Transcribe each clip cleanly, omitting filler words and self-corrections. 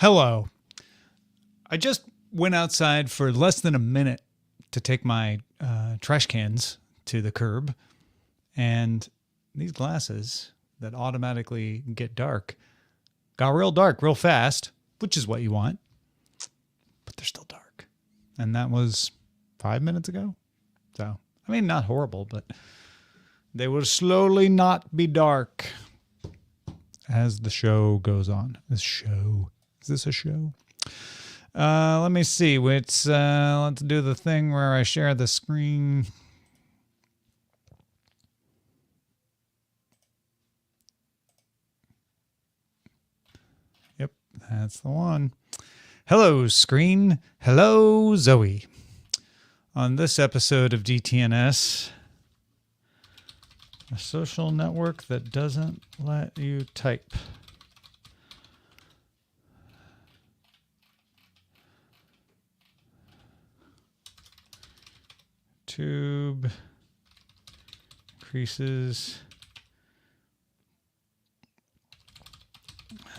Hello. I just went outside for less than a minute to take my trash cans to the curb, and these glasses that automatically get dark got real dark real fast, which is what you want, but they're still dark. And that was 5 minutes ago. So, I mean, not horrible, but they will slowly not be dark as the show goes on. This show. Is this a show? Let me see. Let's do the thing where I share the screen. Yep, that's the one. Hello, screen. Hello, Zoe. On this episode of DTNS, a social network that doesn't let you type. YouTube increases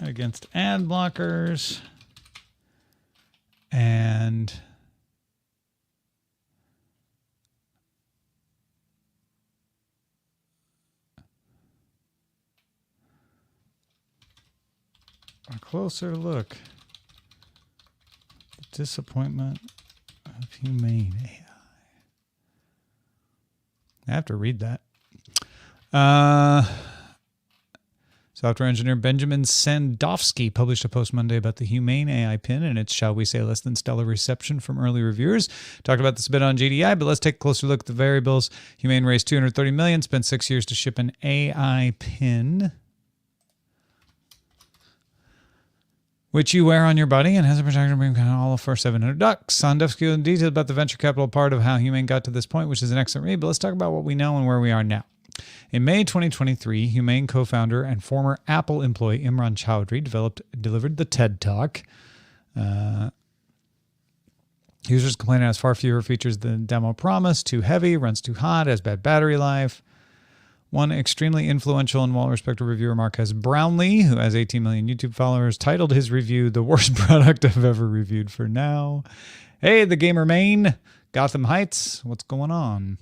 against ad blockers and a closer look at the disappointment of humane AI. I have to read that. Software engineer Benjamin Sandofsky published a post Monday about the Humane AI pin and its, shall we say, less than stellar reception from early reviewers. Talked about this a bit on GDI, but let's take a closer look at the variables. Humane raised $230 million, spent 6 years to ship an AI pin, which you wear on your body and has a protector beam all for $700. Sandofsky goes in detail about the venture capital part of how Humane got to this point, which is an excellent read, but let's talk about what we know and where we are now. In May 2023, Humane co-founder and former Apple employee Imran Chowdhury delivered the TED Talk. Users complaining it has far fewer features than demo promised, too heavy, runs too hot, has bad battery life. One extremely influential and well-respected reviewer, Marques Brownlee, who has 18 million YouTube followers, titled his review, "The worst product I've ever reviewed for now." Hey, the gamer main, Gotham Heights, what's going on?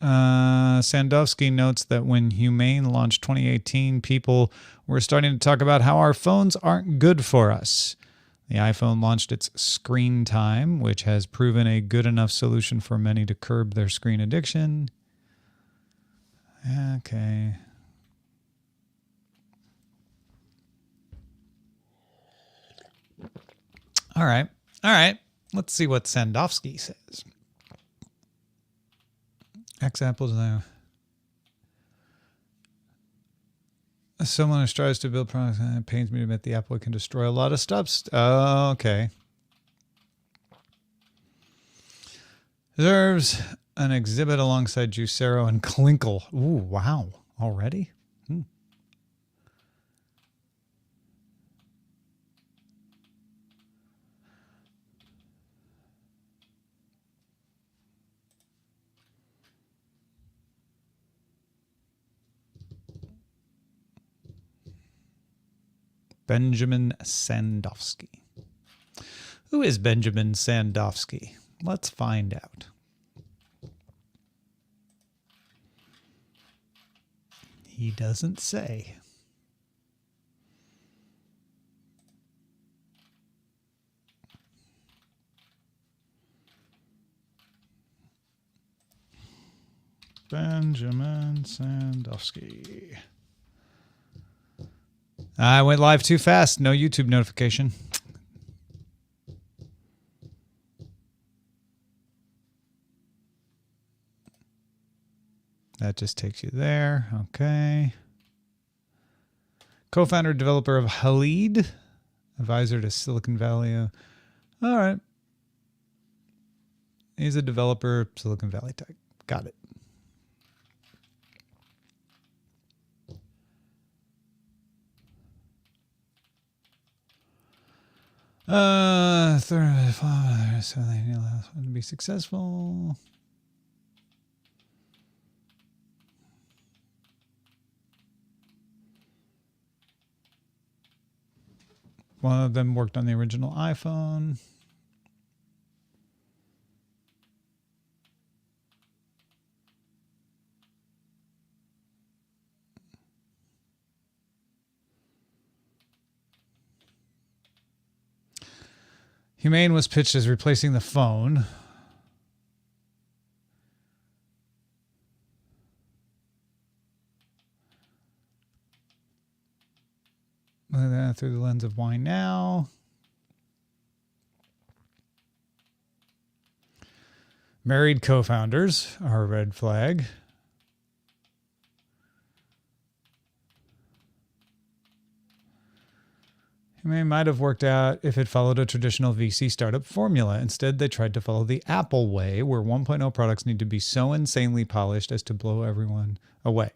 Sandofsky notes that when Humane launched 2018, people were starting to talk about how our phones aren't good for us. The iPhone launched its screen time, which has proven a good enough solution for many to curb their screen addiction. Okay. All right. Let's see what Sandofsky says. Examples now. Someone who strives to build products, it pains me to admit the Apple can destroy a lot of stuff. Oh, okay. Deserves an exhibit alongside Juicero and Klinkle. Ooh, wow. Already? Benjamin Sandofsky. Who is Benjamin Sandofsky? Let's find out. He doesn't say. Benjamin Sandofsky. I went live too fast. No YouTube notification. That just takes you there. Okay. Co-founder, developer of Halid. Advisor to Silicon Valley. All right. He's a developer, Silicon Valley Tech. Got it. Third, so they need the last one to be successful. One of them worked on the original iPhone. Humane was pitched as replacing the phone. Through the lens of why now. Married co-founders are a red flag. Humane might have worked out if it followed a traditional VC startup formula. Instead, they tried to follow the Apple way, where 1.0 products need to be so insanely polished as to blow everyone away.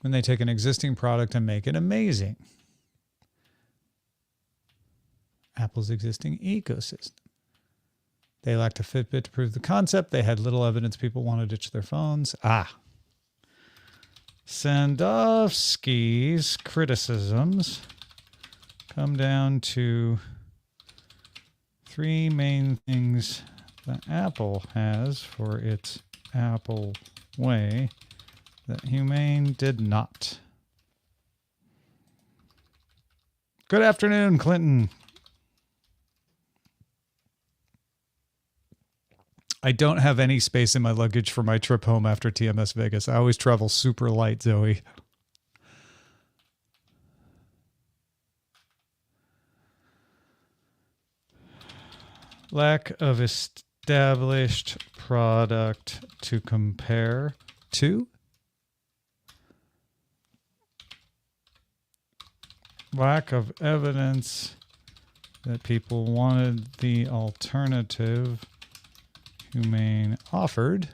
When they take an existing product and make it amazing. Apple's existing ecosystem. They lacked a Fitbit to prove the concept. They had little evidence people want to ditch their phones. Sandowski's criticisms come down to three main things that Apple has for its Apple way that Humane did not. Good afternoon, Clinton. I don't have any space in my luggage for my trip home after TMS Vegas. I always travel super light, Zoe. Lack of established product to compare to. Lack of evidence that people wanted the alternative Humane offered.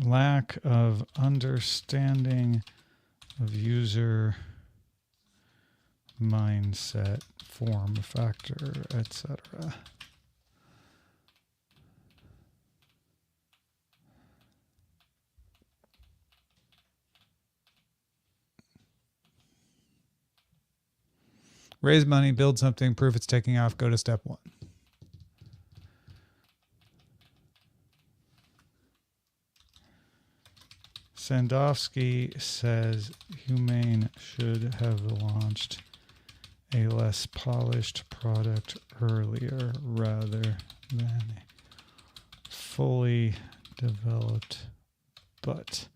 Lack of understanding of user mindset, form factor, etc. Raise money, build something, prove it's taking off, go to step one. Sandowski says Humane should have launched a less polished product earlier rather than a fully developed but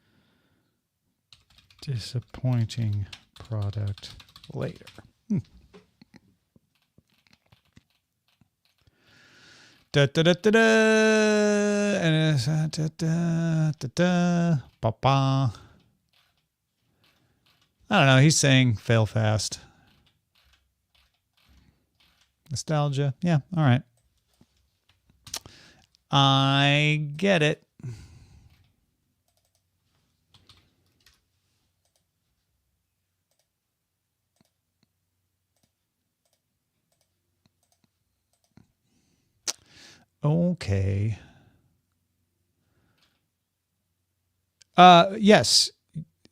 disappointing product later. Da da da da da, and it's da da da da, ba ba. I don't know. He's saying fail fast. Nostalgia. Yeah. All right. I get it. Okay. Yes,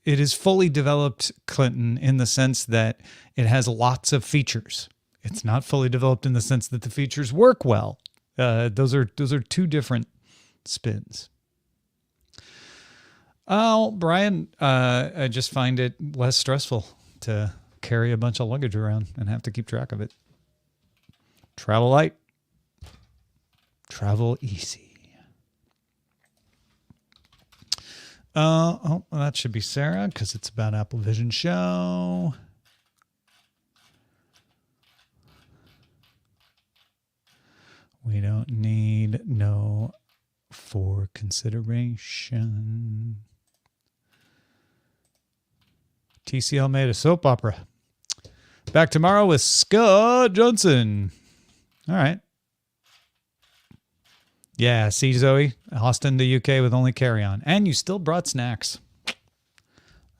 it is fully developed, Clinton, in the sense that it has lots of features. It's not fully developed in the sense that the features work well. Those are two different spins. Oh, Brian, I just find it less stressful to carry a bunch of luggage around and have to keep track of it. Travel light. Travel easy. Oh, well, that should be Sarah because it's about Apple Vision Show. We don't need no for consideration. TCL made a soap opera. Back tomorrow with Scott Johnson. All right. Yeah, see, Zoe, Austin to UK with only carry-on. And you still brought snacks.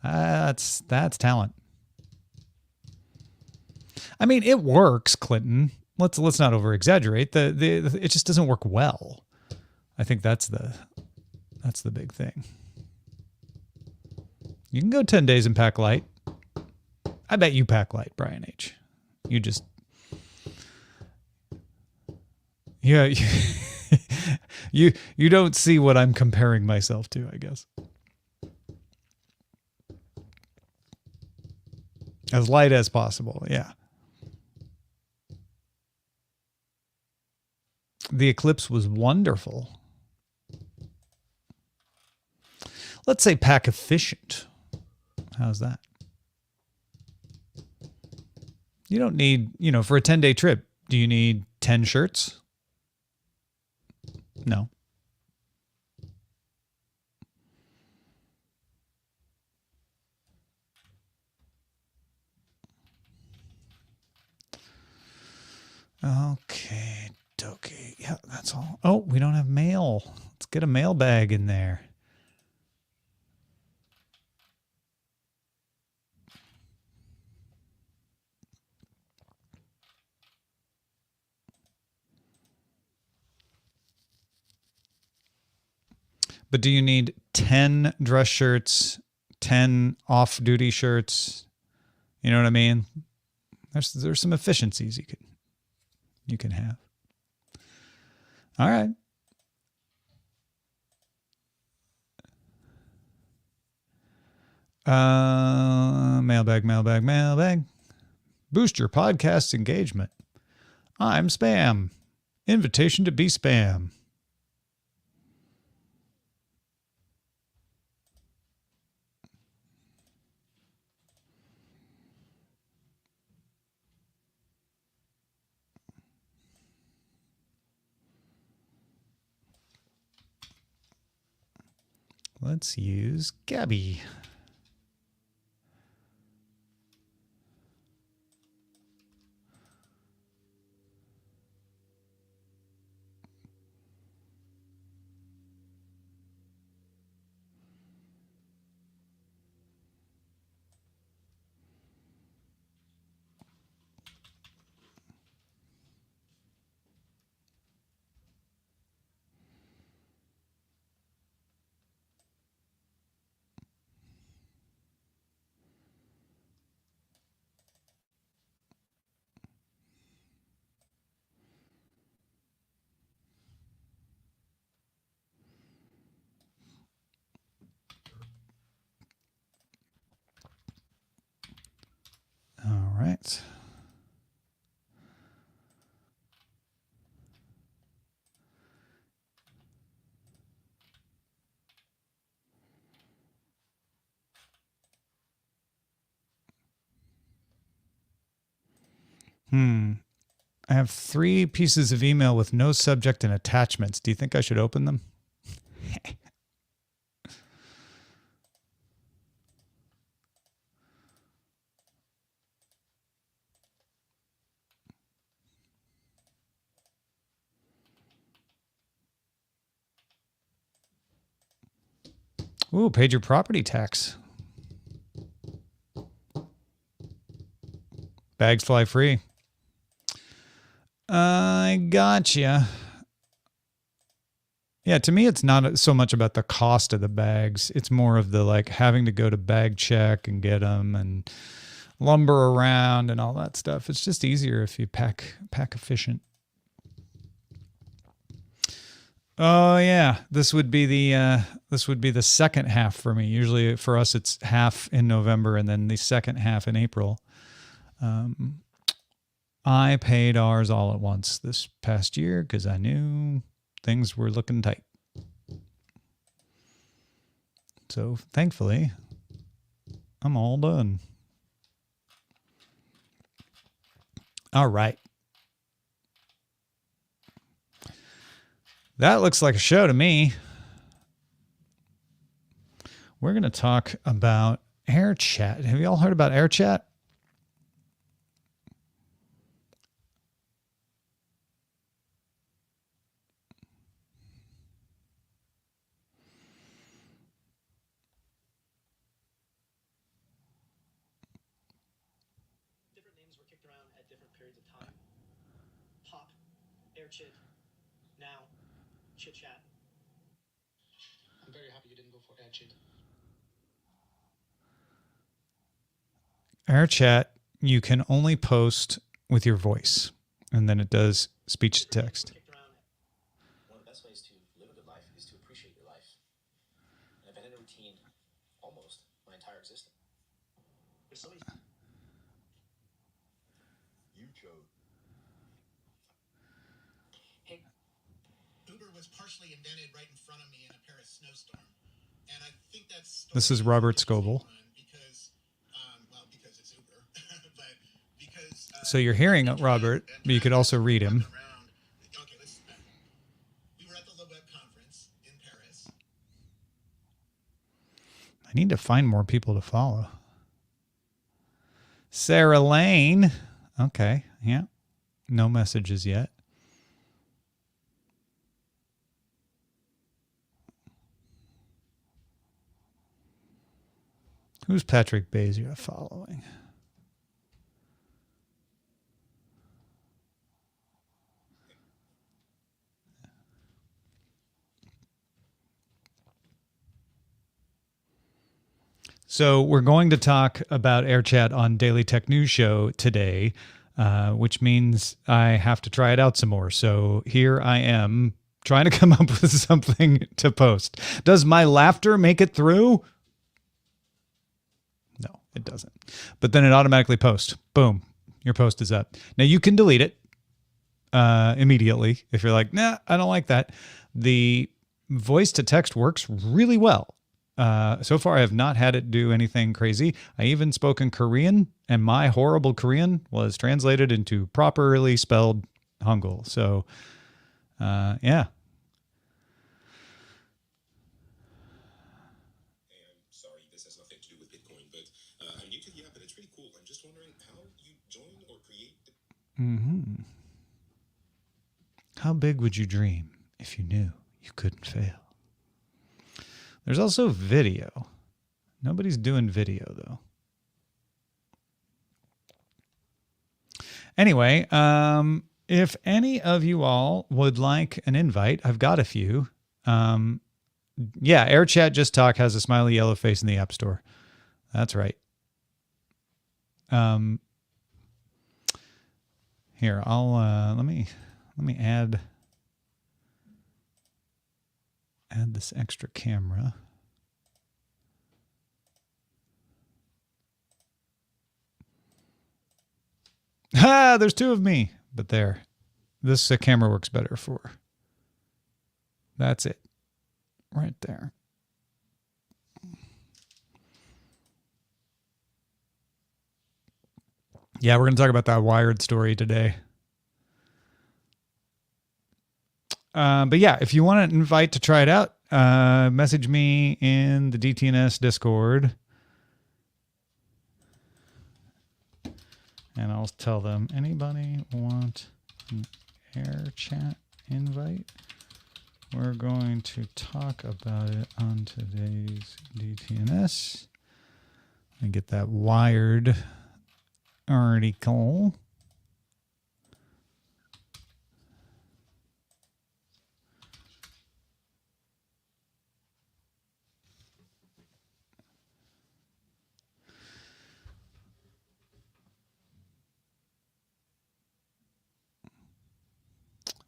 That's talent. I mean, it works, Clinton. Let's not over-exaggerate. It just doesn't work well. I think that's the big thing. You can go 10 days and pack light. I bet you pack light, Brian H. You just... Yeah, you don't see what I'm comparing myself to, I guess. As light as possible, yeah. The eclipse was wonderful. Let's say pack efficient. How's that? You don't need, for a 10-day trip, do you need 10 shirts? No. Okay, dokie. Yeah, that's all. Oh, we don't have mail. Let's get a mailbag in there. But do you need 10 dress shirts, 10 off-duty shirts? You know what I mean? There's some efficiencies you can have. All right. Mailbag. Boost your podcast engagement. I'm spam. Invitation to be spam. Let's use Gabby. All right. I have 3 pieces of email with no subject and attachments. Do you think I should open them? Ooh, paid your property tax. Bags fly free. I gotcha. Yeah, to me, it's not so much about the cost of the bags. It's more of the having to go to bag check and get them and lumber around and all that stuff. It's just easier if you pack efficient. Oh yeah, this would be the second half for me. Usually for us, it's half in November and then the second half in April. I paid ours all at once this past year because I knew things were looking tight. So thankfully, I'm all done. All right. That looks like a show to me. We're going to talk about Air Chat. Have you all heard about Air Chat? different periods of time. Pop, air chit, now, chit chat. I'm very happy you didn't go for air chit. Air chat, you can only post with your voice, and then it does speech to text. One of the best ways to live a good life is to appreciate your life. And I've been in a routine almost my entire existence. There's so many. You chose. Hey. Uber was partially invented right in front of me in a Paris snowstorm, and I think that's. This is Robert Scoble. Because it's Uber, but because. So you're hearing Robert, but you could also read him. Okay, let's. We were at the Web conference in Paris. I need to find more people to follow. Sarah Lane. Okay, yeah. No messages yet. Who's Patrick Bazier following? So we're going to talk about AirChat on Daily Tech News Show today, which means I have to try it out some more. So here I am trying to come up with something to post. Does my laughter make it through? No, it doesn't. But then it automatically posts. Boom, your post is up. Now you can delete it immediately if you're like, nah, I don't like that. The voice to text works really well. So far, I have not had it do anything crazy. I even spoke in Korean, and my horrible Korean was translated into properly spelled Hangul. So, yeah. Hey, I'm sorry, this has nothing to do with Bitcoin, but I'm new to the app, and it's pretty cool. I'm just wondering how you join or create. How big would you dream if you knew you couldn't fail? There's also video. Nobody's doing video, though. Anyway, if any of you all would like an invite, I've got a few. Yeah, AirChat Just Talk has a smiley yellow face in the App Store. That's right. Here, I'll let me add this extra camera. Ah, there's two of me, but there. This camera works better for. That's it. Right there. Yeah, we're going to talk about that Wired story today. But yeah, if you want an invite to try it out, message me in the DTNS Discord. And I'll tell them, anybody want an AirChat invite? We're going to talk about it on today's DTNS. Let me get that Wired article.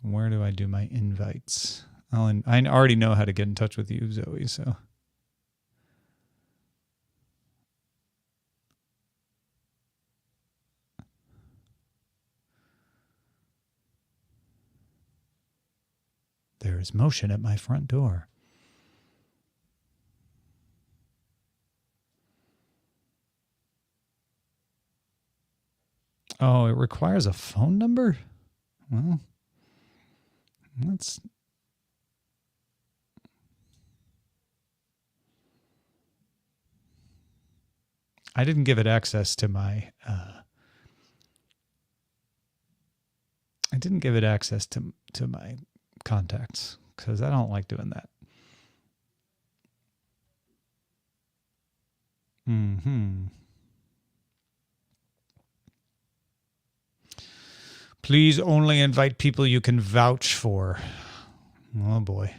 Where do I do my invites? I already know how to get in touch with you, Zoe, so. There is motion at my front door. Oh, it requires a phone number? Well, that's... I didn't give it access to my... I didn't give it access to my contacts because I don't like doing that. Please only invite people you can vouch for. Oh, boy.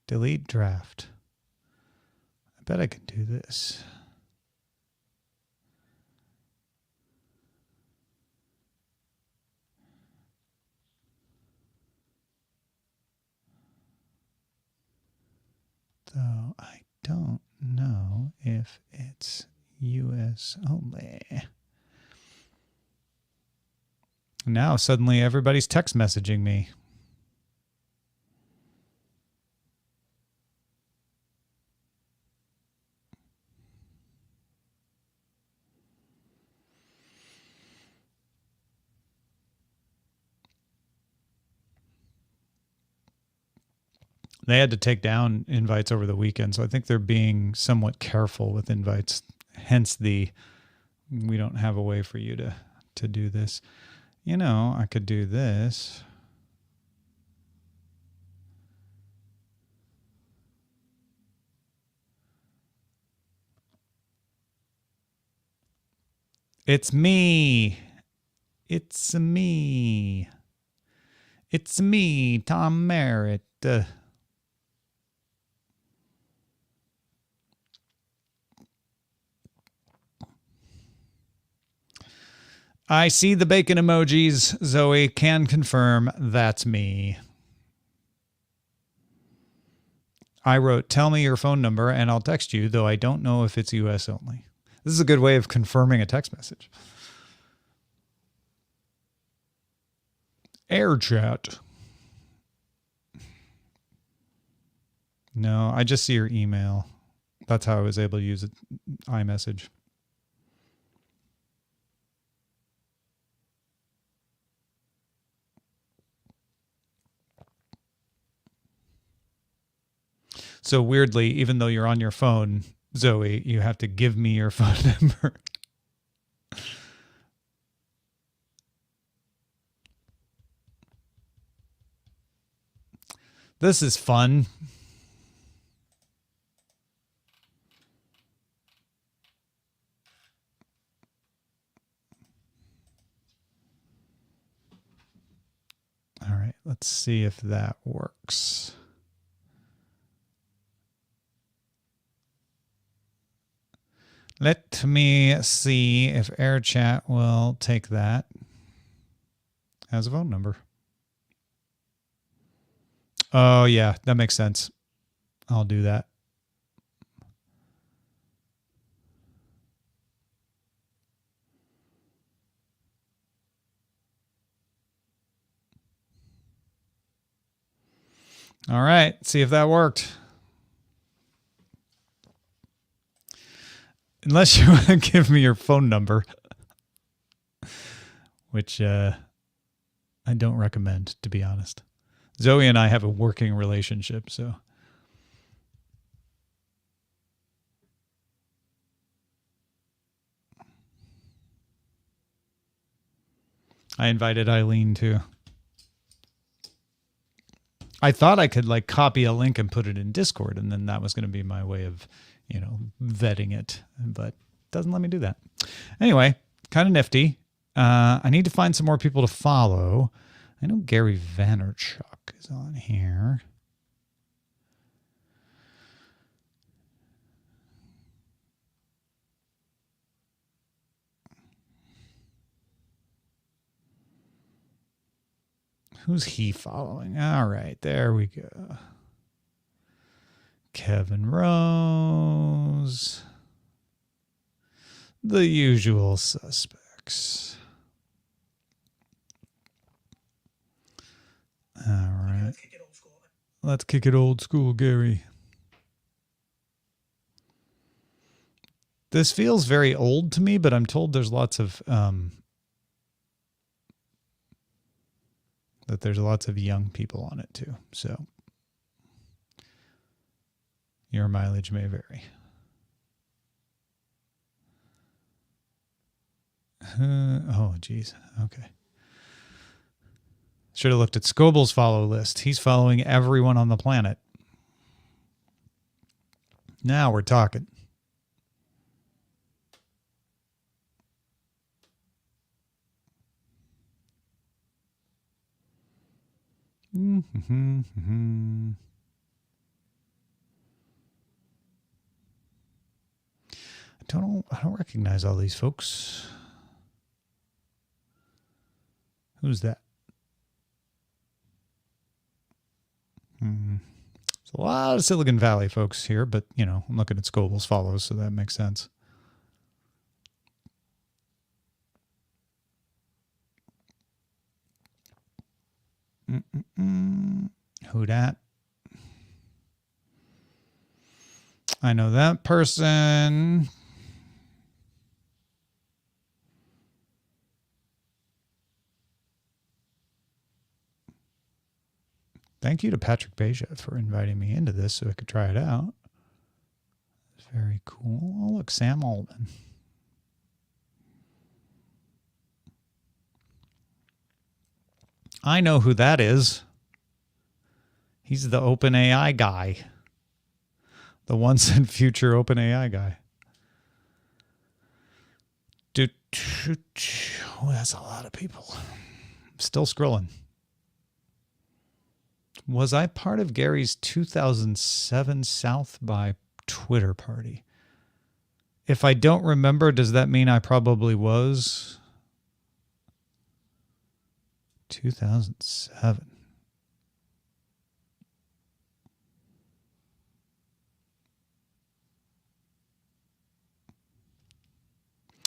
Delete draft. I bet I can do this. Though I don't know if it's US only. Now suddenly everybody's text messaging me. They had to take down invites over the weekend, so I think they're being somewhat careful with invites. Hence the, we don't have a way for you to do this. You know, I could do this. It's me. It's me. It's me, Tom Merritt. I see the bacon emojis. Zoe can confirm that's me. I wrote, tell me your phone number and I'll text you, though I don't know if it's US only. This is a good way of confirming a text message. Air chat. No, I just see your email. That's how I was able to use it, iMessage. So weirdly, even though you're on your phone, Zoe, you have to give me your phone number. This is fun. All right, let's see if that works. Let me see if AirChat will take that as a phone number. Oh, yeah, that makes sense. I'll do that. All right, see if that worked. Unless you want to give me your phone number, which I don't recommend, to be honest. Zoe and I have a working relationship, so. I invited Eileen too. I thought I could like copy a link and put it in Discord, and then that was going to be my way of, you know, vetting it, but it doesn't let me do that. Anyway, kind of nifty. I need to find some more people to follow. I know Gary Vaynerchuk is on here. Who's he following? All right, there we go. Kevin Rose. The usual suspects. All right. Let's kick it old school, Gary. This feels very old to me, but I'm told there's lots of young people on it too. So your mileage may vary. Oh, geez. Okay. Should have looked at Scoble's follow list. He's following everyone on the planet. Now we're talking. Mm-hmm. I don't recognize all these folks. Who's that? There's a lot of Silicon Valley folks here, but, you know, I'm looking at Scoble's follows, so that makes sense. Who dat? I know that person. Thank you to Patrick Beja for inviting me into this so I could try it out. It's very cool. Oh, look, Sam Altman. I know who that is. He's the OpenAI guy. The once and future OpenAI guy. Oh, that's a lot of people. I'm still scrolling. Was I part of Gary's 2007 South by Twitter party? If I don't remember, does that mean I probably was? 2007.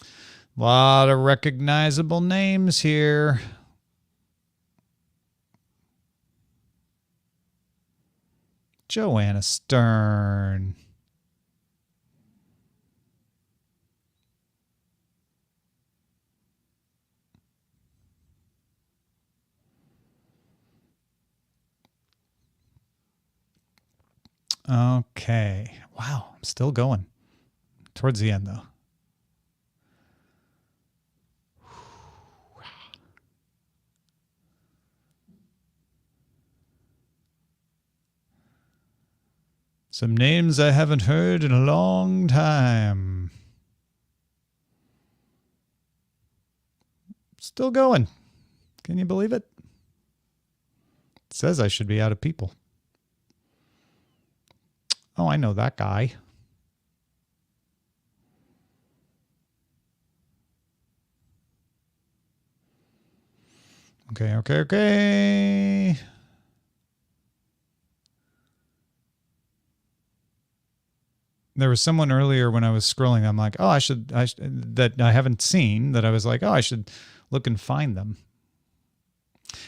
A lot of recognizable names here. Joanna Stern. Okay. Wow. I'm still going. Towards the end, though. Some names I haven't heard in a long time. Still going. Can you believe it? It says I should be out of people. Oh, I know that guy. Okay. There was someone earlier when I was scrolling. I'm like, oh, I should that I haven't seen that. I was like, oh, I should look and find them.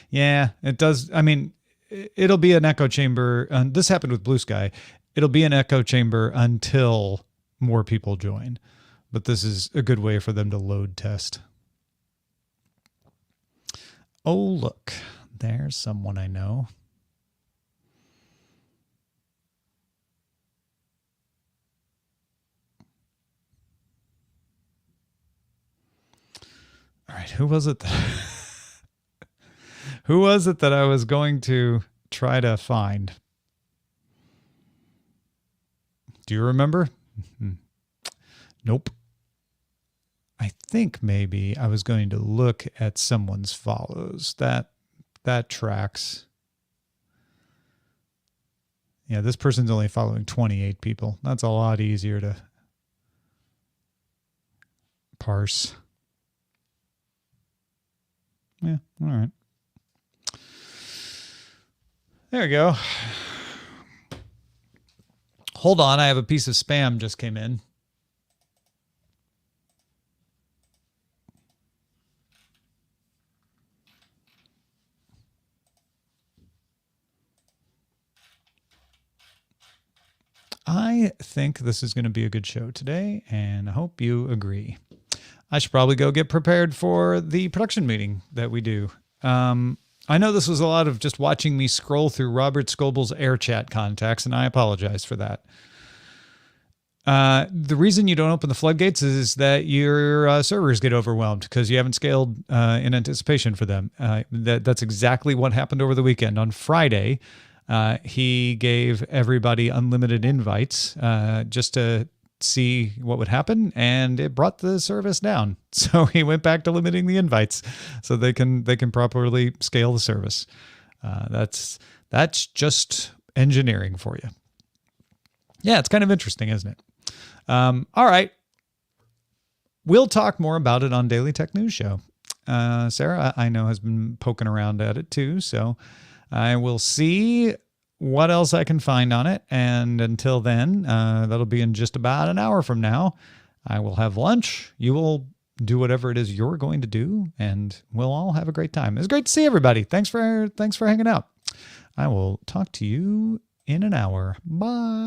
Yeah, it does. I mean, it'll be an echo chamber. This happened with Blue Sky. It'll be an echo chamber until more people join. But this is a good way for them to load test. Oh, look, there's someone I know. All right, who was it that I was going to try to find? Do you remember? Nope. I think maybe I was going to look at someone's follows. That tracks. Yeah, this person's only following 28 people. That's a lot easier to parse. Yeah, all right. There we go. Hold on, I have a piece of spam just came in. I think this is going to be a good show today, and I hope you agree. I should probably go get prepared for the production meeting that we do. I know this was a lot of just watching me scroll through Robert Scoble's air chat contacts, and I apologize for that. The reason you don't open the floodgates is that your servers get overwhelmed because you haven't scaled in anticipation for them. That's exactly what happened over the weekend. On Friday, he gave everybody unlimited invites just to see what would happen, and it brought the service down. So he went back to limiting the invites so they can properly scale the service. That's just engineering for you. Yeah, it's kind of interesting, isn't it? All right. We'll talk more about it on Daily Tech News Show. Sarah, I know, has been poking around at it too, so I will see what else I can find on it. And until then, that'll be in just about an hour from now. I will have lunch. You will do whatever it is you're going to do, and we'll all have a great time. It's great to see everybody. Thanks for hanging out. I will talk to you in an hour. Bye.